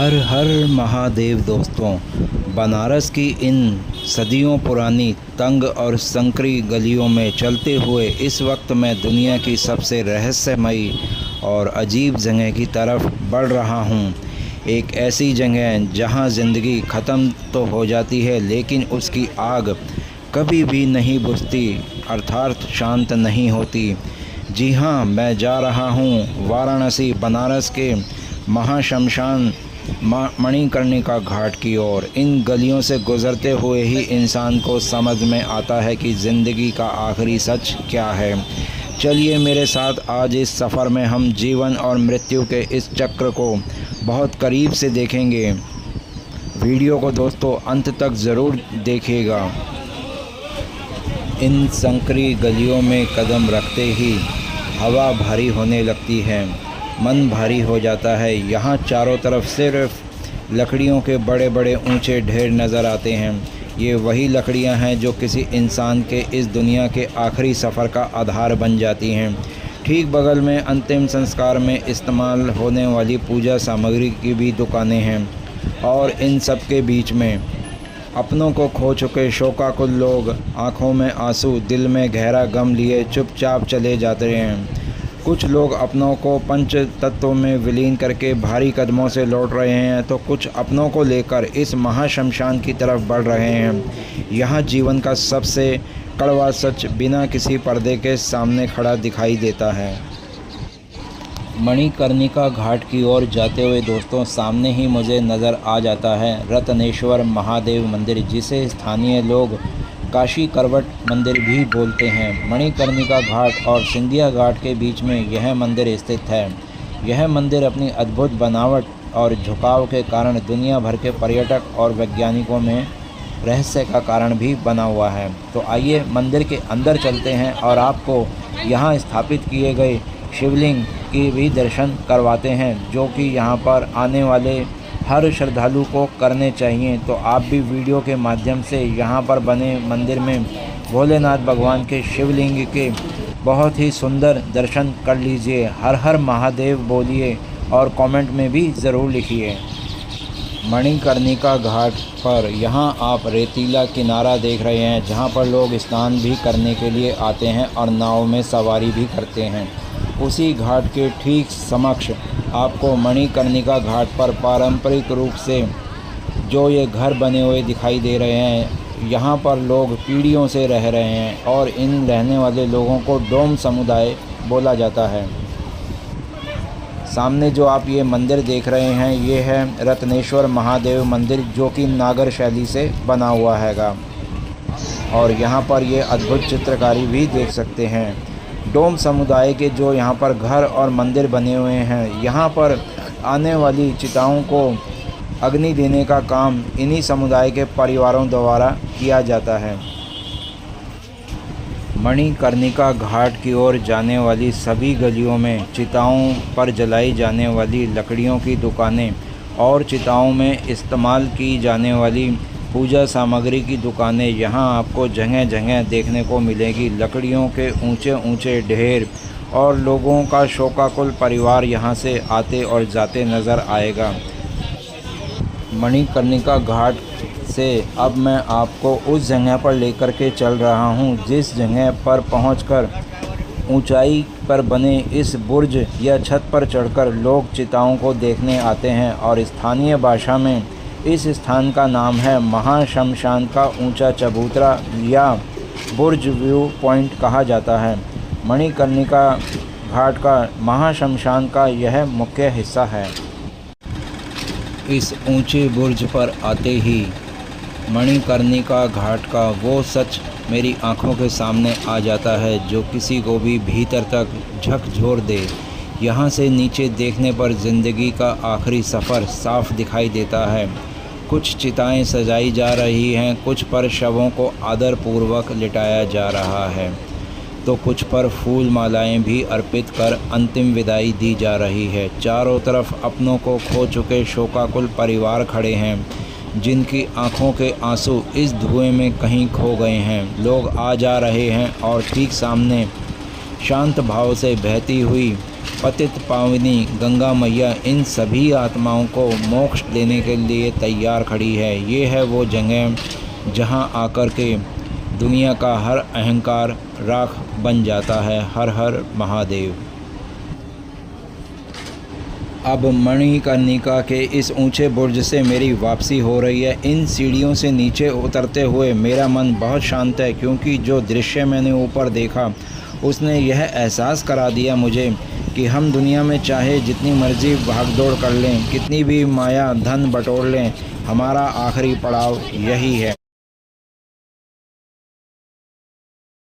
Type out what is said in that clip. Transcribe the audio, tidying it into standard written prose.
हर हर महादेव दोस्तों, बनारस की इन सदियों पुरानी तंग और संकरी गलियों में चलते हुए इस वक्त मैं दुनिया की सबसे रहस्यमयी और अजीब जगह की तरफ बढ़ रहा हूँ। एक ऐसी जगह जहाँ ज़िंदगी ख़त्म तो हो जाती है लेकिन उसकी आग कभी भी नहीं बुझती, अर्थात शांत नहीं होती। जी हाँ, मैं जा रहा हूँ वाराणसी बनारस के महाशमशान मणिकर्णिका घाट की ओर। इन गलियों से गुज़रते हुए ही इंसान को समझ में आता है कि ज़िंदगी का आखिरी सच क्या है। चलिए मेरे साथ आज इस सफ़र में हम जीवन और मृत्यु के इस चक्र को बहुत करीब से देखेंगे। वीडियो को दोस्तों अंत तक ज़रूर देखिएगा। इन संकरी गलियों में कदम रखते ही हवा भारी होने लगती है, मन भारी हो जाता है। यहाँ चारों तरफ सिर्फ लकड़ियों के बड़े बड़े ऊंचे ढेर नज़र आते हैं। ये वही लकड़ियाँ हैं जो किसी इंसान के इस दुनिया के आखिरी सफ़र का आधार बन जाती हैं। ठीक बगल में अंतिम संस्कार में इस्तेमाल होने वाली पूजा सामग्री की भी दुकानें हैं और इन सब के बीच में अपनों को खो चुके शोकाकुल लोग आँखों में आंसू, दिल में गहरा गम लिए चुपचाप चले जाते हैं। कुछ लोग अपनों को पंच तत्वों में विलीन करके भारी कदमों से लौट रहे हैं तो कुछ अपनों को लेकर इस महाशमशान की तरफ बढ़ रहे हैं। यहाँ जीवन का सबसे कड़वा सच बिना किसी पर्दे के सामने खड़ा दिखाई देता है। मणिकर्णिका घाट की ओर जाते हुए दोस्तों सामने ही मुझे नज़र आ जाता है रत्नेश्वर महादेव मंदिर, जिसे स्थानीय लोग काशी करवट मंदिर भी बोलते हैं। मणिकर्णिका घाट और सिंधिया घाट के बीच में यह मंदिर स्थित है। यह मंदिर अपनी अद्भुत बनावट और झुकाव के कारण दुनिया भर के पर्यटक और वैज्ञानिकों में रहस्य का कारण भी बना हुआ है। तो आइए मंदिर के अंदर चलते हैं और आपको यहाँ स्थापित किए गए शिवलिंग की भी दर्शन करवाते हैं, जो कि यहाँ पर आने वाले हर श्रद्धालु को करने चाहिए। तो आप भी वीडियो के माध्यम से यहाँ पर बने मंदिर में भोलेनाथ भगवान के शिवलिंग के बहुत ही सुंदर दर्शन कर लीजिए। हर हर महादेव बोलिए और कमेंट में भी ज़रूर लिखिए। मणिकर्णिका घाट पर यहाँ आप रेतीला किनारा देख रहे हैं, जहाँ पर लोग स्नान भी करने के लिए आते हैं और नाव में सवारी भी करते हैं। उसी घाट के ठीक समक्ष आपको मणिकर्णिका घाट पर पारंपरिक रूप से जो ये घर बने हुए दिखाई दे रहे हैं, यहाँ पर लोग पीढ़ियों से रह रहे हैं और इन रहने वाले लोगों को डोम समुदाय बोला जाता है। सामने जो आप ये मंदिर देख रहे हैं, ये है रत्नेश्वर महादेव मंदिर, जो कि नागर शैली से बना हुआ हैगा और यहाँ पर ये अद्भुत चित्रकारी भी देख सकते हैं। डोम समुदाय के जो यहाँ पर घर और मंदिर बने हुए हैं, यहाँ पर आने वाली चिताओं को अग्नि देने का काम इन्हीं समुदाय के परिवारों द्वारा किया जाता है। मणिकर्णिका घाट की ओर जाने वाली सभी गलियों में चिताओं पर जलाई जाने वाली लकड़ियों की दुकानें और चिताओं में इस्तेमाल की जाने वाली पूजा सामग्री की दुकानें यहाँ आपको जगह जगह देखने को मिलेगी। लकड़ियों के ऊंचे ऊंचे ढेर और लोगों का शोकाकुल परिवार यहाँ से आते और जाते नज़र आएगा। मणिकर्णिका घाट से अब मैं आपको उस जगह पर लेकर के चल रहा हूँ, जिस जगह पर पहुँचकर ऊंचाई पर बने इस बुर्ज या छत पर चढ़कर लोग चिताओं को देखने आते हैं और स्थानीय भाषा में इस स्थान का नाम है महाशमशान का ऊंचा चबूतरा या बुर्ज व्यू पॉइंट कहा जाता है। मणिकर्णिका घाट का महाशमशान का यह मुख्य हिस्सा है। इस ऊंचे बुर्ज पर आते ही मणिकर्णिका घाट का वो सच मेरी आंखों के सामने आ जाता है, जो किसी को भी भीतर तक झकझोर दे। यहाँ से नीचे देखने पर ज़िंदगी का आखिरी सफ़र साफ दिखाई देता है। कुछ चिताएं सजाई जा रही हैं, कुछ पर शवों को आदरपूर्वक लिटाया जा रहा है तो कुछ पर फूल मालाएं भी अर्पित कर अंतिम विदाई दी जा रही है। चारों तरफ अपनों को खो चुके शोकाकुल परिवार खड़े हैं, जिनकी आंखों के आंसू इस धुएं में कहीं खो गए हैं। लोग आ जा रहे हैं और ठीक सामने शांत भाव से बहती हुई पतित पावनी गंगा मैया इन सभी आत्माओं को मोक्ष देने के लिए तैयार खड़ी है। ये है वो जगह जहां आकर के दुनिया का हर अहंकार राख बन जाता है। हर हर महादेव। अब मणिकर्णिका के इस ऊंचे बुर्ज से मेरी वापसी हो रही है। इन सीढ़ियों से नीचे उतरते हुए मेरा मन बहुत शांत है, क्योंकि जो दृश्य मैंने ऊपर देखा उसने यह एहसास करा दिया मुझे कि हम दुनिया में चाहे जितनी मर्जी भागदौड़ कर लें, कितनी भी माया धन बटोर लें, हमारा आखिरी पड़ाव यही है।